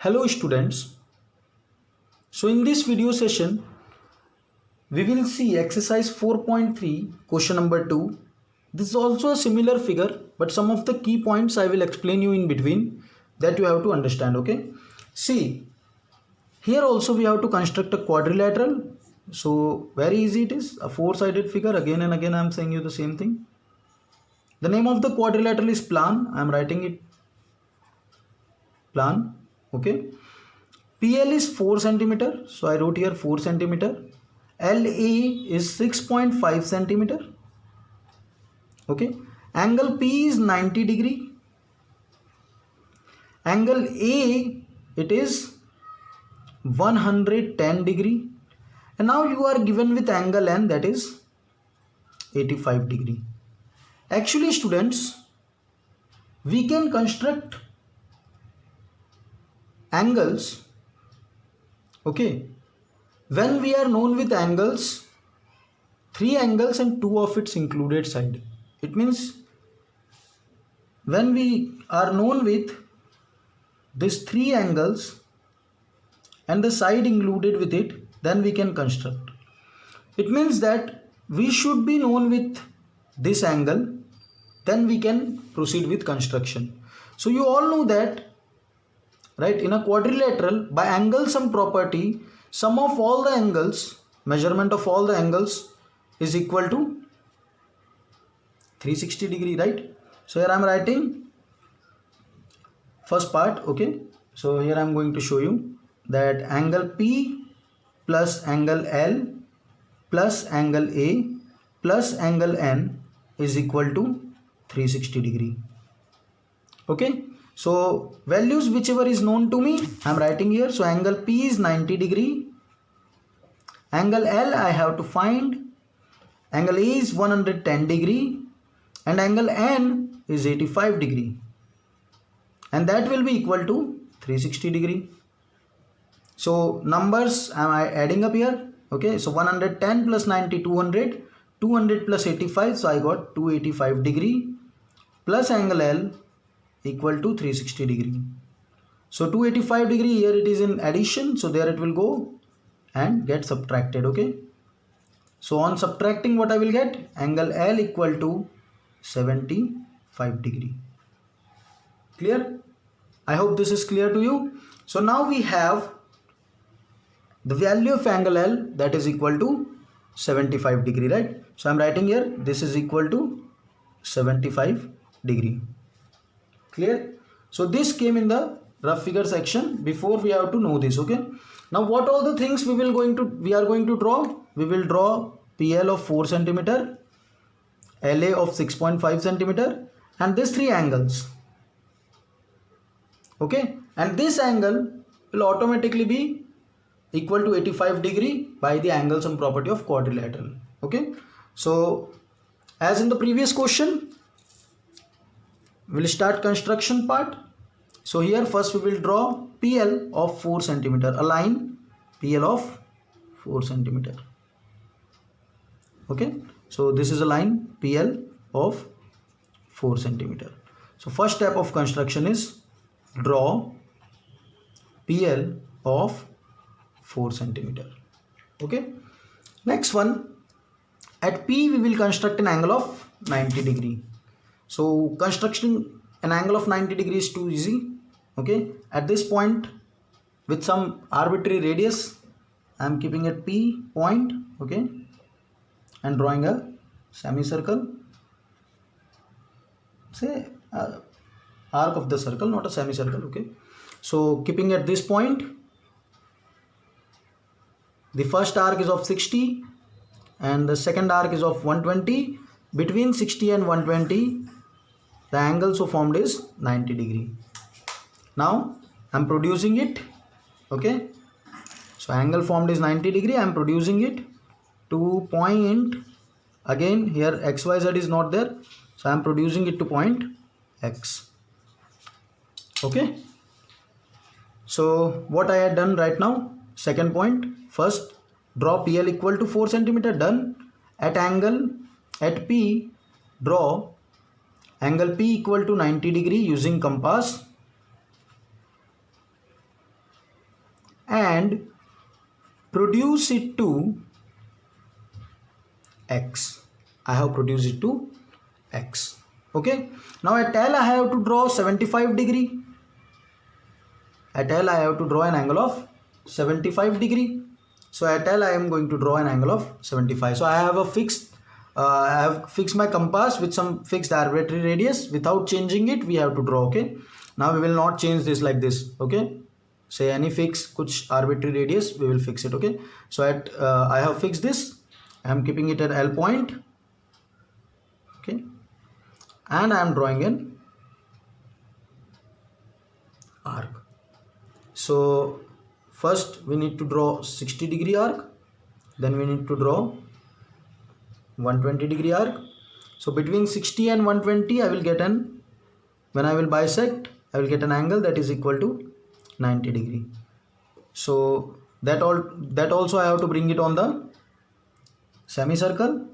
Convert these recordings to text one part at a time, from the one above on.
Hello students. So in this video session we will see exercise 4.3 question number 2. This is also a similar figure, but some of the key points I will explain you in between that you have to understand. Okay, see, here also we have to construct a quadrilateral. So very easy, it is a four-sided figure. Again and again I am saying you the same thing. The name of the quadrilateral is plan. I am writing it plan. Okay, PL is 4 centimeter, so I wrote here 4 centimeter. LA is 6.5 centimeter. Okay, angle P is 90 degree. Angle A, it is 110 degree. And now you are given with angle N, that is 85 degree. Actually students, we can construct angles, okay, when we are known with angles, 3 angles and 2 of its included side. It means when we are known with these 3 angles and the side included with it, then we can construct. It means that we should be known with this angle, then we can proceed with construction. So you all know that, right, in a quadrilateral, by angle sum property, sum of all the angles, measurement of all the angles is equal to 360 degree, right? So here I am writing first part. Okay, so here I am going to show you that angle P plus angle L plus angle A plus angle N is equal to 360 degree. Okay, so values whichever is known to me I am writing here. So angle P is 90 degree, angle L I have to find, angle A is 110 degree, and angle N is 85 degree, and that will be equal to 360 degree. So numbers am I adding up here? Okay, so 110 plus 90, 200, 200 plus 85, so I got 285 degree plus angle L equal to 360 degree. So 285 degree, here it is in addition, so there it will go and get subtracted. Okay, so on subtracting, what I will get? Angle L equal to 75 degree. Clear? I hope this is clear to you. So now we have the value of angle L, that is equal to 75 degree, right? So I am writing here, this is equal to 75 degree. Clear? So this came in the rough figure section. Before we have to know this. Okay, now what all the things we are going to draw? We will draw PL of 4 centimeter, LA of 6.5 centimeter, and these 3 angles. Okay, and this angle will automatically be equal to 85 degree by the angle sum property of quadrilateral. Okay, so as in the previous question, we will start construction part. So here first we will draw PL of 4 centimeter, a line PL of 4 centimeter. Okay, so this is a line PL of 4 centimeter. So first step of construction is draw PL of 4 centimeter. Okay, next one, at P we will construct an angle of 90 degree. So construction an angle of 90 degree is too easy. Okay, at this point with some arbitrary radius I am keeping it P point. Okay, and drawing a semicircle, say arc of the circle, not a semicircle. Okay, so keeping at this point, the first arc is of 60 and the second arc is of 120. Between 60 and 120 the angle so formed is 90 degree. Now I am producing it. Okay, so angle formed is 90 degree. I am producing it to point, again here XYZ is not there, so I am producing it to point X. Okay, so what I had done right now, second point, first draw PL equal to 4 centimeter, done. At P draw angle P equal to 90 degree using compass. and produce it to x. I have produced it to x. Okay, now at L I have to draw 75 degree. At L I have to draw an angle of 75 degree. So at L I am going to draw an angle of 75. So I have fixed my compass with some fixed arbitrary radius. Without changing it, we have to draw. Okay, now we will not change this like this. Okay, say any fix kuch arbitrary radius, we will fix it. Okay, so at I have fixed this. I am keeping it at L point. Okay, and I am drawing an arc. So first we need to draw 60 degree arc, then we need to draw 120 degree arc. So between 60 and 120 I will get when I will bisect, I will get an angle that is equal to 90 degree. So that also I have to bring it on the semicircle.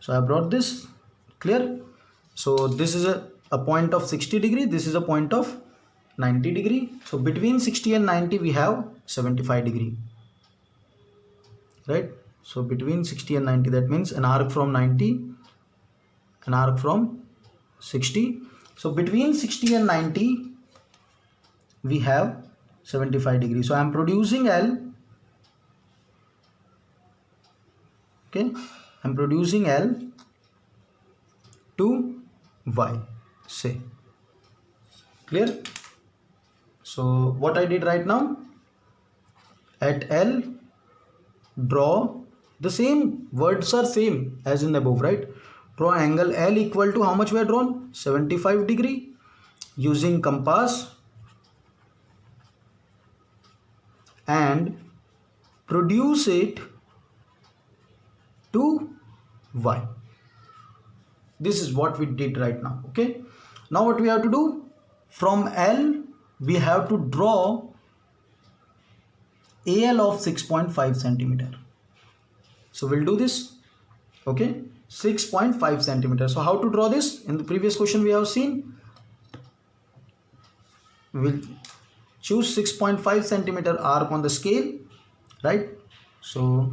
So I brought this. Clear? So this is a point of 60 degree, this is a point of 90 degree. So between 60 and 90 we have 75 degree, right? So between 60 and 90, that means an arc from 90, an arc from 60. So between 60 and 90 we have 75 degree. So I am producing L. Okay, I am producing L to Y, say. Clear? So what I did right now, at L, draw the same, words are same as in the above, right? Draw angle L equal to how much we have drawn? 75 degree using compass, and produce it to Y. This is what we did right now. Okay, now what we have to do, from L we have to draw AL of 6.5 centimeter. So we'll do this. Okay, 6.5 centimeter. So how to draw this? In the previous question we have seen, we'll choose 6.5 centimeter arc on the scale, right? So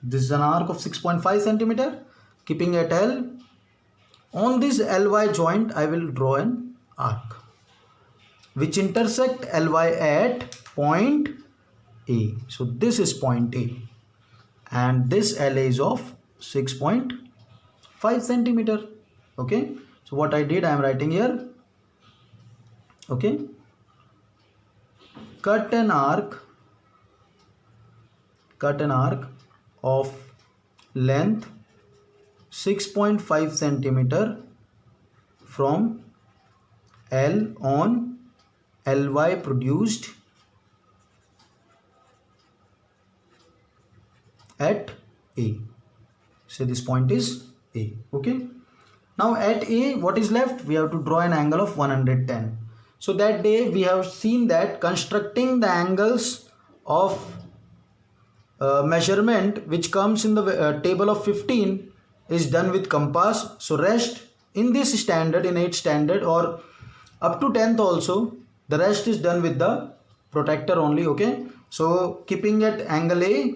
this is an arc of 6.5 centimeter. Keeping at L, on this LY joint I will draw an arc which intersect LY at point A. So this is point A and this LA is of 6.5 centimeter. Okay, so what I did, I am writing here. Okay, cut an arc of length 6.5 centimeter from L on LY produced at A. So this point is A. Okay, now at A, what is left? We have to draw an angle of 110. So that day we have seen that constructing the angles of measurement which comes in the table of 15 is done with compass. So rest in this standard, in 8th standard or up to 10th also, the rest is done with the protractor only. Okay, so keeping at angle A,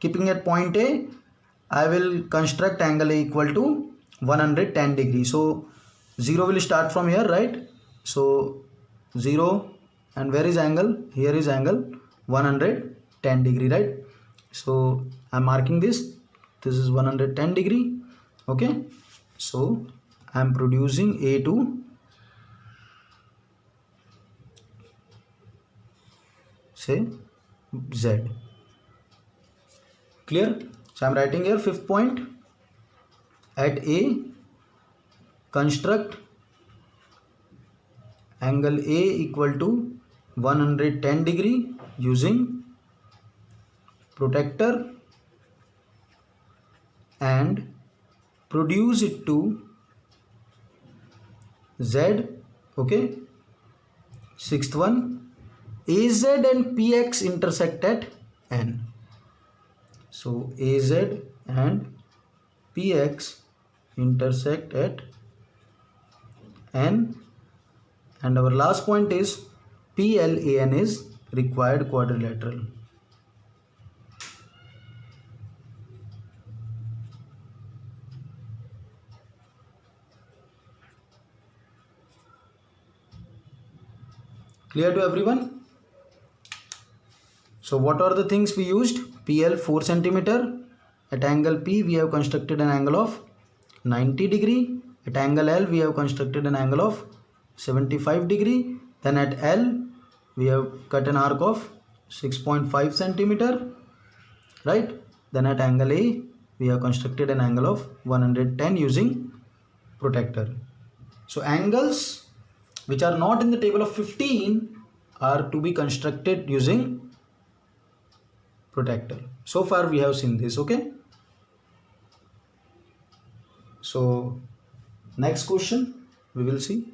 keeping at point A, I will construct angle A equal to 110 degree. So 0 will start from here, right? So 0, and where is angle? Here is angle 110 degree, right? So I am marking this. This is 110 degree. Okay, so I am producing A to say Z. Clear? So I am writing here 5th point. At A, construct angle A equal to 110 degree using protractor and produce it to Z. Okay, 6th one, AZ and PX intersect at N. So AZ and PX intersect at N And our last point is PLAN is required quadrilateral. Clear to everyone? So what are the things we used? PL 4 centimeter. At angle P we have constructed an angle of 90 degree. At angle L we have constructed an angle of 75 degree. Then at L we have cut an arc of 6.5 centimeter, right? Then at angle A we have constructed an angle of 110 using protractor. So angles which are not in the table of 15 are to be constructed using protractor. So far we have seen this, okay? So next question we will see.